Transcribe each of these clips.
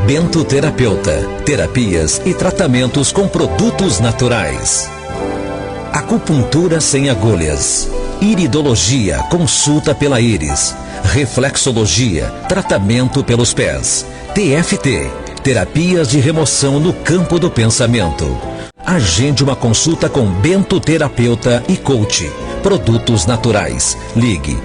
Bento Terapeuta, terapias e tratamentos com produtos naturais. Acupuntura sem agulhas. Iridologia, consulta pela íris. Reflexologia, tratamento pelos pés. TFT, terapias de remoção no campo do pensamento. Agende uma consulta com Bento Terapeuta e Coach. Produtos naturais. Ligue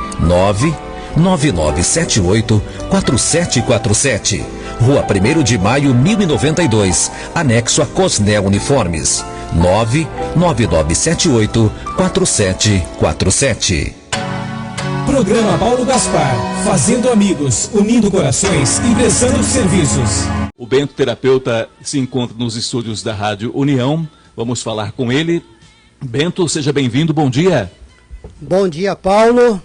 99978-4747. Rua 1º de Maio, 1092. Anexo a Cosnel Uniformes. 99978-4747. Programa Paulo Gaspar. Fazendo amigos, unindo corações e prestando serviços. O Bento Terapeuta se encontra nos estúdios da Rádio União. Vamos falar com ele. Bento, seja bem-vindo. Bom dia. Bom dia, Paulo.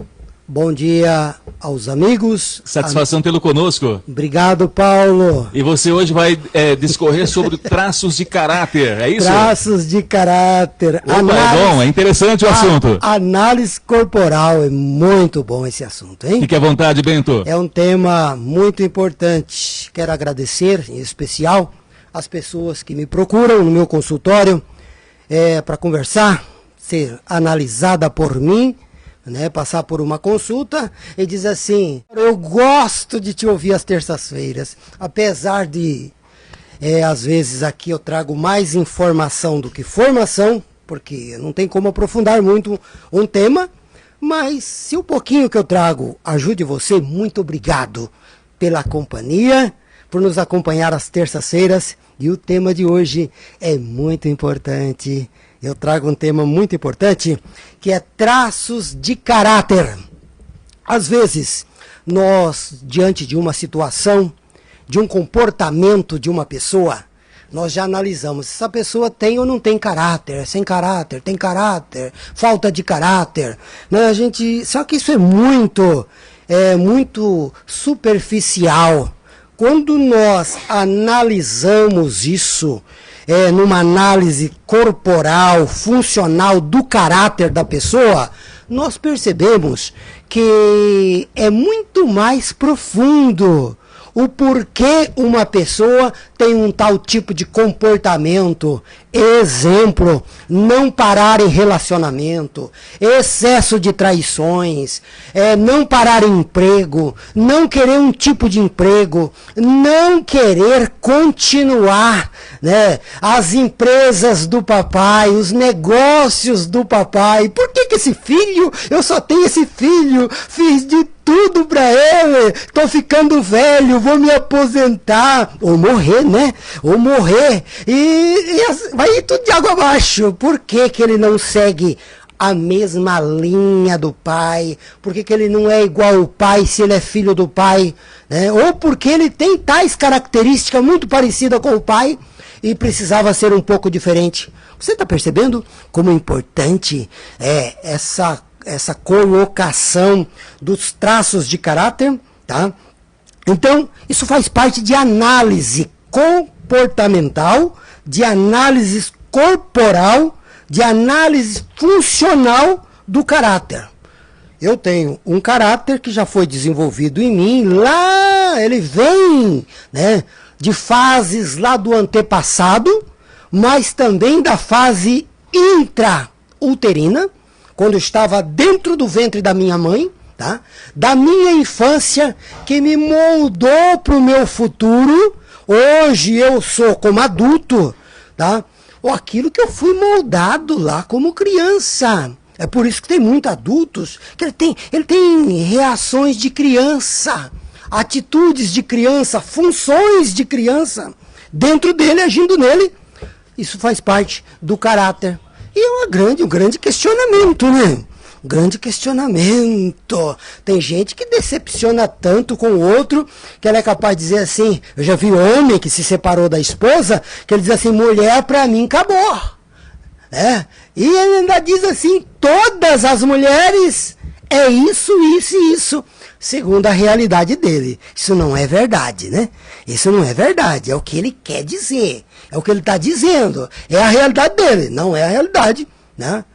Bom dia aos amigos. Satisfação tê-lo conosco. Obrigado, Paulo. E você hoje vai discorrer sobre traços de caráter, é isso? Traços de caráter. Opa, é bom, é interessante o assunto. Análise corporal, é muito bom esse assunto, hein? Fique à vontade, Bento. É um tema muito importante. Quero agradecer, em especial, as pessoas que me procuram no meu consultório para conversar, ser analisada por mim, né, passar por uma consulta e diz assim: eu gosto de te ouvir às terças-feiras, apesar de às vezes aqui eu trago mais informação do que formação, porque não tem como aprofundar muito um tema, mas se o pouquinho que eu trago ajude você, muito obrigado pela companhia, por nos acompanhar às terças-feiras. E o tema de hoje é muito importante. Eu trago um tema muito importante, que é traços de caráter. Às vezes, nós, diante de uma situação, de um comportamento de uma pessoa, nós já analisamos, essa pessoa tem ou não tem caráter, é sem caráter, tem caráter, falta de caráter. Né? Só que isso é muito superficial. Quando nós analisamos isso, numa análise corporal, funcional do caráter da pessoa, nós percebemos que é muito mais profundo o porquê uma pessoa tem um tal tipo de comportamento. Exemplo, não parar em relacionamento, excesso de traições, não parar em emprego, não querer um tipo de emprego, não querer continuar, né, as empresas do papai, os negócios do papai. Por que esse filho, eu só tenho esse filho, fiz de tudo pra ele, tô ficando velho, vou me aposentar, ou morrer, né? Ou morrer, vai tudo de água abaixo. Por que ele não segue a mesma linha do pai? Por que ele não é igual ao pai se ele é filho do pai? Né? Ou porque ele tem tais características muito parecidas com o pai e precisava ser um pouco diferente. Você está percebendo como é importante essa colocação dos traços de caráter, tá? Então, isso faz parte de análise comportamental, de análise corporal, de análise funcional do caráter. Eu tenho um caráter que já foi desenvolvido em mim, lá ele vem, né, de fases lá do antepassado, mas também da fase intrauterina, quando eu estava dentro do ventre da minha mãe, tá? Da minha infância, que me moldou para o meu futuro. Hoje eu sou como adulto, tá? Ou aquilo que eu fui moldado lá como criança. É por isso que tem muitos adultos que ele tem reações de criança, atitudes de criança, funções de criança dentro dele, agindo nele. Isso faz parte do caráter. E um grande questionamento, né? Um grande questionamento. Tem gente que decepciona tanto com o outro que ela é capaz de dizer assim, eu já vi homem que se separou da esposa, que ele diz assim, mulher pra mim acabou. E ele ainda diz assim, todas as mulheres é isso, isso e isso, segundo a realidade dele. Isso não é verdade, né? Isso não é verdade, é o que ele quer dizer. É o que ele está dizendo. É a realidade dele, não é a realidade, né?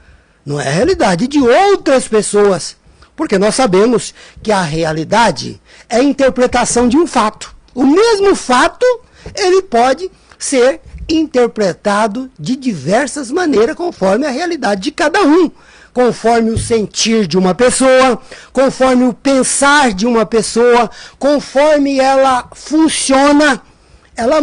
Não é a realidade de outras pessoas. Porque nós sabemos que a realidade é a interpretação de um fato. O mesmo fato ele pode ser interpretado de diversas maneiras, conforme a realidade de cada um. Conforme o sentir de uma pessoa, conforme o pensar de uma pessoa, conforme ela funciona, ela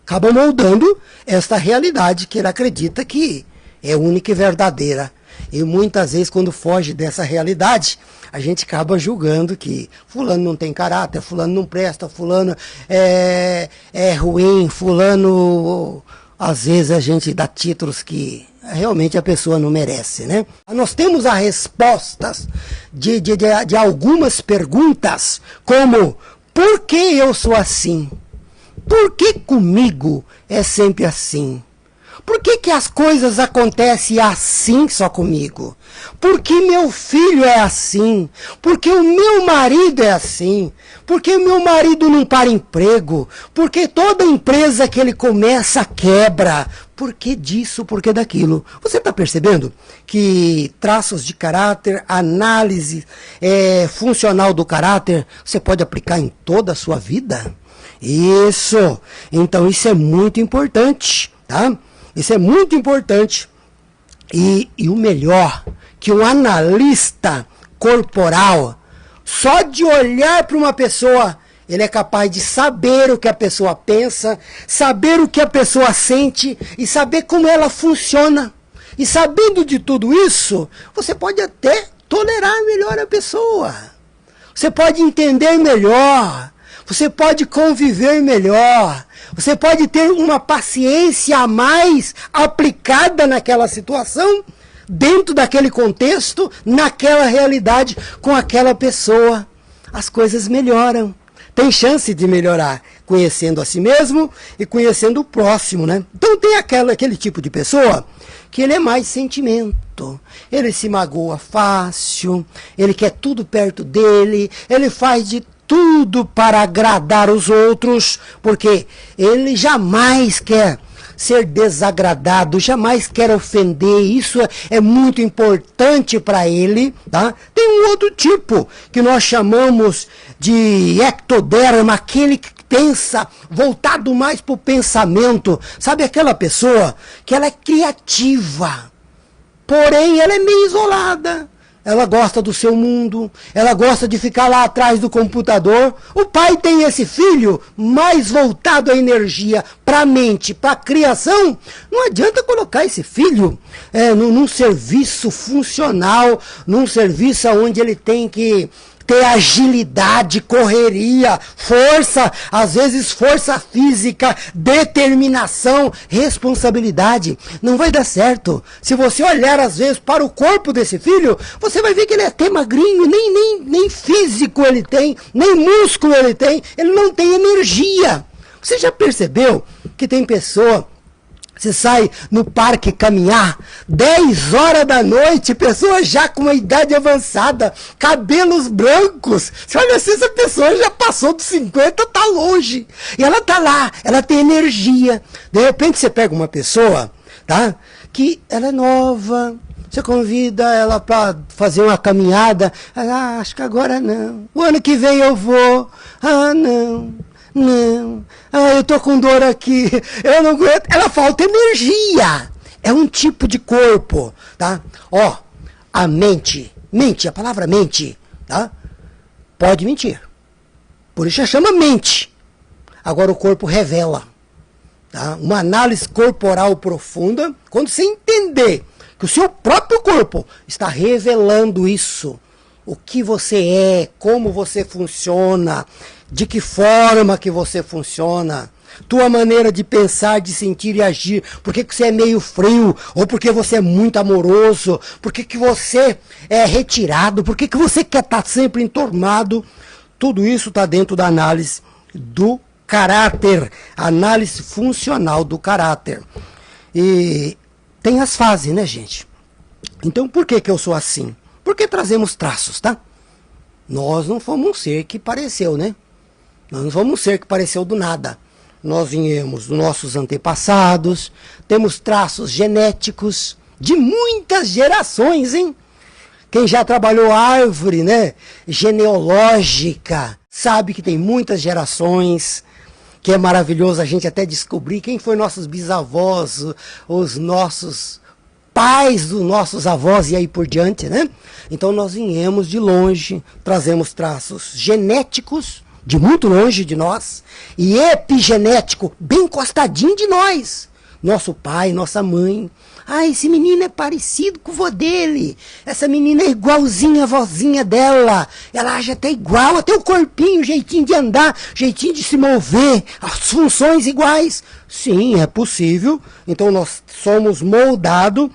acaba moldando essa realidade que ele acredita que é única e verdadeira. E muitas vezes, quando foge dessa realidade, a gente acaba julgando que fulano não tem caráter, fulano não presta, fulano é ruim, fulano... Às vezes a gente dá títulos que realmente a pessoa não merece, né? Nós temos as respostas de algumas perguntas, como: por que eu sou assim? Por que comigo é sempre assim? Por que as coisas acontecem assim só comigo? Por que meu filho é assim? Por que o meu marido é assim? Por que o meu marido não para emprego? Por que toda empresa que ele começa quebra? Por que disso? Por que daquilo? Você está percebendo que traços de caráter, análise funcional do caráter, você pode aplicar em toda a sua vida? Isso! Então isso é muito importante, tá? Isso é muito importante. E o melhor, que um analista corporal, só de olhar para uma pessoa, ele é capaz de saber o que a pessoa pensa, saber o que a pessoa sente e saber como ela funciona. E sabendo de tudo isso, você pode até tolerar melhor a pessoa. Você pode entender melhor. Você pode conviver melhor. Você pode ter uma paciência a mais aplicada naquela situação, dentro daquele contexto, naquela realidade, com aquela pessoa. As coisas melhoram. Tem chance de melhorar, conhecendo a si mesmo e conhecendo o próximo, né? Então tem aquele tipo de pessoa que ele é mais sentimento. Ele se magoa fácil, ele quer tudo perto dele, ele faz de tudo para agradar os outros, porque ele jamais quer ser desagradado, jamais quer ofender. Isso é muito importante para ele, tá? Tem um outro tipo que nós chamamos de ectoderma, aquele que pensa voltado mais para o pensamento. Sabe aquela pessoa que ela é criativa, porém ela é meio isolada. Ela gosta do seu mundo, ela gosta de ficar lá atrás do computador. O pai tem esse filho mais voltado à energia, para a mente, para a criação. Não adianta colocar esse filho num serviço funcional, num serviço onde ele tem que ter agilidade, correria, força, às vezes força física, determinação, responsabilidade. Não vai dar certo. Se você olhar às vezes para o corpo desse filho, você vai ver que ele é até magrinho, nem físico ele tem, nem músculo ele tem, ele não tem energia. Você já percebeu que tem pessoa... Você sai no parque caminhar, 10 horas da noite, pessoa já com uma idade avançada, cabelos brancos. Você olha assim, essa pessoa já passou dos 50, tá longe. E ela tá lá, ela tem energia. De repente você pega uma pessoa, tá? Que ela é nova, você convida ela para fazer uma caminhada. Ah, acho que agora não. O ano que vem eu vou. Ah, não. Eu tô com dor aqui, eu não aguento. Ela falta energia. É um tipo de corpo, tá? Ó, a mente, a palavra mente, tá? Pode mentir. Por isso já chama mente. Agora o corpo revela, tá? Uma análise corporal profunda, quando você entender que o seu próprio corpo está revelando isso, o que você é, como você funciona, de que forma que você funciona, tua maneira de pensar, de sentir e agir, por que você é meio frio, ou porque você é muito amoroso, por que você é retirado, por que você quer estar sempre entornado. Tudo isso está dentro da análise do caráter, análise funcional do caráter. E tem as fases, né, gente? Então, por que eu sou assim? Porque trazemos traços, tá? Nós não fomos um ser que pareceu, né? Nós não fomos um ser que pareceu do nada. Nós viemos dos nossos antepassados, temos traços genéticos de muitas gerações, hein? Quem já trabalhou árvore, né, genealógica, sabe que tem muitas gerações, que é maravilhoso a gente até descobrir quem foi nossos bisavós, os nossos pais dos nossos avós e aí por diante, né? Então nós viemos de longe, trazemos traços genéticos de muito longe de nós e epigenético bem encostadinho de nós. Nosso pai, nossa mãe. Ah, esse menino é parecido com o vô dele. Essa menina é igualzinha a vozinha dela. Ela age até igual, até o corpinho, o jeitinho de andar, jeitinho de se mover, as funções iguais. Sim, é possível. Então nós somos moldados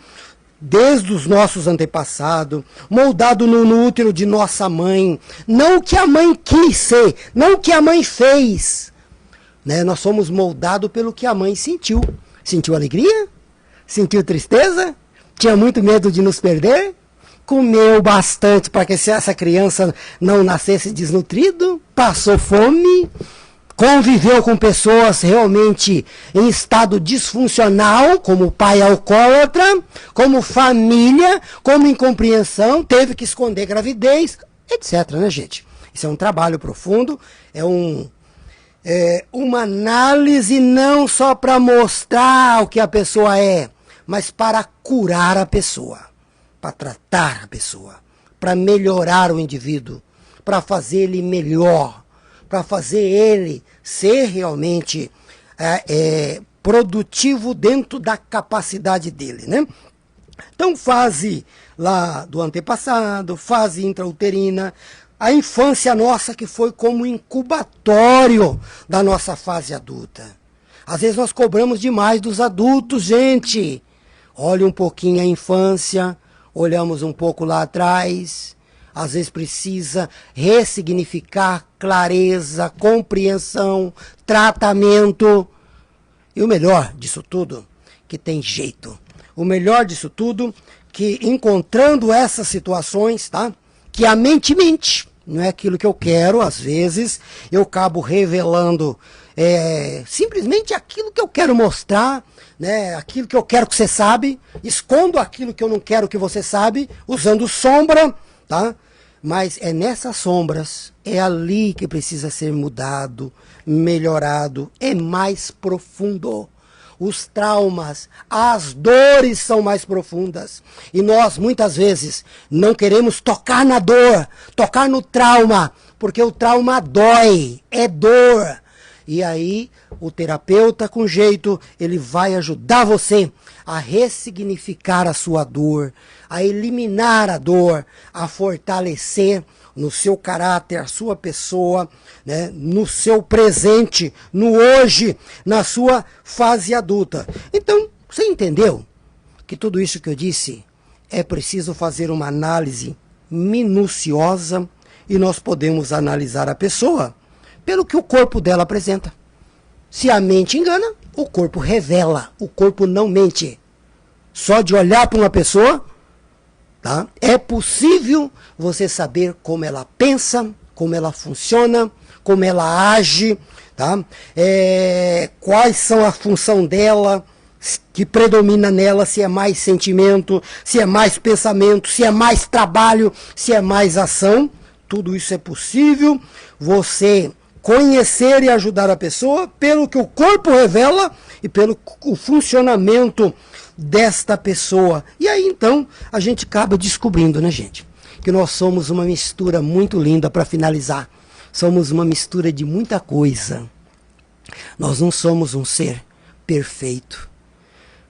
desde os nossos antepassados, moldado no útero de nossa mãe. Não o que a mãe quis ser, não o que a mãe fez. Né? Nós somos moldados pelo que a mãe sentiu. Sentiu alegria? Sentiu tristeza? Tinha muito medo de nos perder? Comeu bastante para que essa criança não nascesse desnutrido? Passou fome? Conviveu com pessoas realmente em estado disfuncional, como pai alcoólatra, como família, como incompreensão, teve que esconder gravidez, etc, né, gente? Isso é um trabalho profundo, é uma análise não só para mostrar o que a pessoa é, mas para curar a pessoa, para tratar a pessoa, para melhorar o indivíduo, para fazer ele melhor, para fazer ele ser realmente produtivo dentro da capacidade dele, né? Então, fase lá do antepassado, fase intrauterina, a infância nossa que foi como incubatório da nossa fase adulta. Às vezes nós cobramos demais dos adultos, gente. Olha um pouquinho a infância, olhamos um pouco lá atrás. Às vezes precisa ressignificar clareza, compreensão, tratamento. E o melhor disso tudo, que tem jeito. O melhor disso tudo, que encontrando essas situações, tá? Que a mente mente, não é aquilo que eu quero, às vezes eu acabo revelando simplesmente aquilo que eu quero mostrar, né? Aquilo que eu quero que você sabe, escondo aquilo que eu não quero que você sabe, usando sombra, tá? Mas é nessas sombras, é ali que precisa ser mudado, melhorado, é mais profundo. Os traumas, as dores são mais profundas. E nós, muitas vezes, não queremos tocar na dor, tocar no trauma, porque o trauma dói, é dor. E aí, o terapeuta, com jeito, ele vai ajudar você a ressignificar a sua dor, a eliminar a dor, a fortalecer no seu caráter, a sua pessoa, né, no seu presente, no hoje, na sua fase adulta. Então, você entendeu que tudo isso que eu disse é preciso fazer uma análise minuciosa e nós podemos analisar a pessoa pelo que o corpo dela apresenta. Se a mente engana, o corpo revela, o corpo não mente. Só de olhar para uma pessoa, tá? É possível você saber como ela pensa, como ela funciona, como ela age, tá? Quais são a função dela, que predomina nela, se é mais sentimento, se é mais pensamento, se é mais trabalho, se é mais ação. Tudo isso é possível você conhecer e ajudar a pessoa pelo que o corpo revela e pelo o funcionamento desta pessoa. E aí então a gente acaba descobrindo, né, gente, que nós somos uma mistura muito linda para finalizar. Somos uma mistura de muita coisa. Nós não somos um ser perfeito.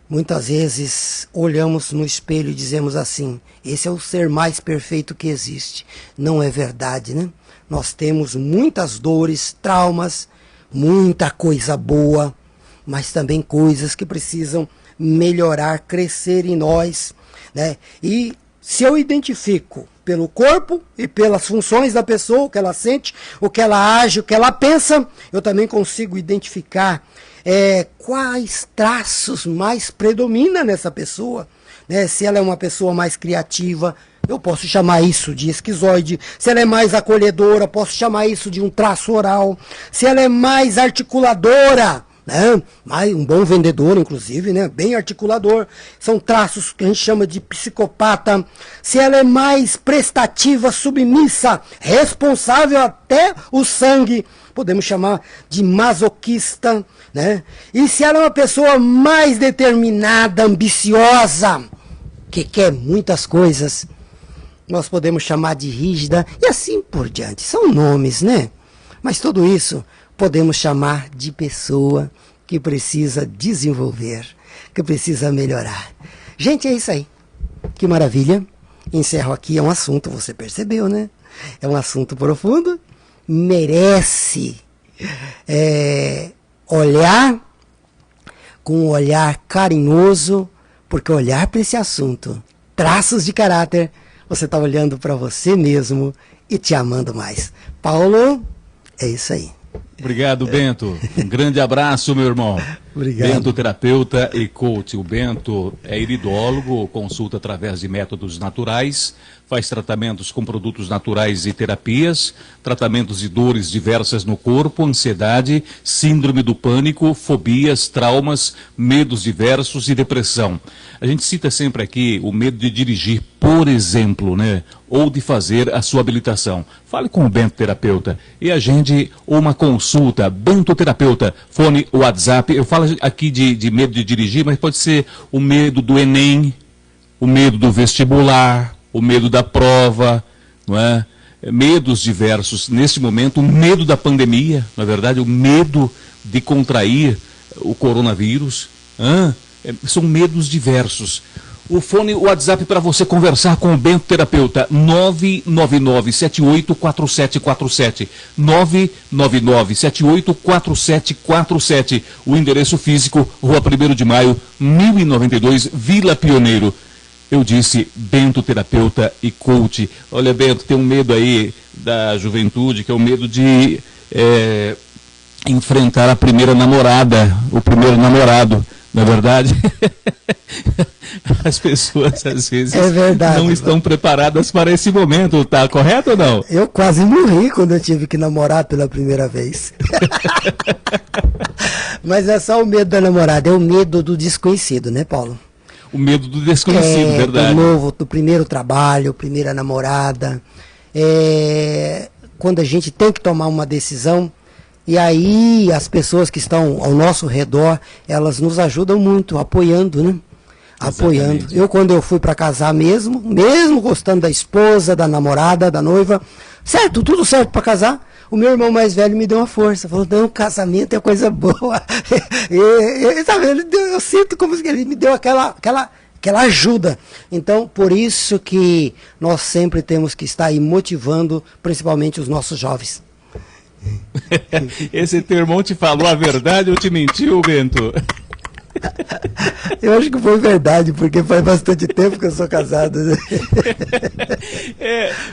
Muitas vezes olhamos no espelho e dizemos assim: esse é o ser mais perfeito que existe. Não é verdade, né? Nós temos muitas dores, traumas, muita coisa boa, mas também coisas que precisam melhorar, crescer em nós, né? E se eu identifico pelo corpo e pelas funções da pessoa, o que ela sente, o que ela age, o que ela pensa, eu também consigo identificar quais traços mais predominam nessa pessoa, né? Se ela é uma pessoa mais criativa, eu posso chamar isso de esquizoide. Se ela é mais acolhedora, posso chamar isso de um traço oral. Se ela é mais articuladora, né? Mas um bom vendedor, inclusive, né? Bem articulador. São traços que a gente chama de psicopata. Se ela é mais prestativa, submissa, responsável até o sangue, podemos chamar de masoquista, né? E se ela é uma pessoa mais determinada, ambiciosa, que quer muitas coisas, nós podemos chamar de rígida e assim por diante. São nomes, né? Mas tudo isso podemos chamar de pessoa que precisa desenvolver, que precisa melhorar. Gente, é isso aí. Que maravilha. Encerro aqui, é um assunto, você percebeu, né? É um assunto profundo, merece olhar com um olhar carinhoso, porque olhar para esse assunto, traços de caráter, você está olhando para você mesmo e te amando mais. Paulo, é isso aí. Obrigado, Bento. Um grande abraço, meu irmão. Obrigado. Bento, terapeuta e coach. O Bento é iridólogo, consulta através de métodos naturais, faz tratamentos com produtos naturais e terapias, tratamentos de dores diversas no corpo, ansiedade, síndrome do pânico, fobias, traumas, medos diversos e depressão. A gente cita sempre aqui o medo de dirigir, por exemplo, né? Ou de fazer a sua habilitação. Fale com o Bento Terapeuta e agende uma consulta. Bento Terapeuta, fone, WhatsApp. Eu falo aqui de medo de dirigir, mas pode ser o medo do Enem, o medo do vestibular, o medo da prova, não é? Medos diversos. Neste momento, o medo da pandemia, na verdade, o medo de contrair o coronavírus. São medos diversos. O fone, o WhatsApp para você conversar com o Bento Terapeuta, 999-784747. 999-784747. O endereço físico, Rua 1º de Maio, 1092, Vila Pioneiro. Eu disse Bento Terapeuta e coach. Olha, Bento, tem um medo aí da juventude, que é o medo de enfrentar a primeira namorada, o primeiro namorado, não é verdade? As pessoas, às vezes, não estão preparadas para esse momento, tá correto ou não? Eu quase morri quando eu tive que namorar pela primeira vez. Mas é só o medo da namorada, é o medo do desconhecido, né, Paulo? O medo do desconhecido, verdade. Do novo, do primeiro trabalho, primeira namorada. Quando a gente tem que tomar uma decisão, e aí as pessoas que estão ao nosso redor, elas nos ajudam muito, apoiando, né? Apoiando. Exatamente. Eu, quando eu fui para casar mesmo gostando da esposa, da namorada, da noiva, certo, tudo certo para casar, o meu irmão mais velho me deu uma força, falou, não, casamento é coisa boa. Sabe, eu sinto como se ele me deu aquela ajuda. Então, por isso que nós sempre temos que estar aí motivando, principalmente os nossos jovens. Esse teu irmão te falou a verdade ou te mentiu, Bento? Eu acho que foi verdade, porque faz bastante tempo que eu sou casado.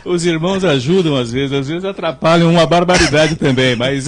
Os irmãos ajudam às vezes atrapalham uma barbaridade também, mas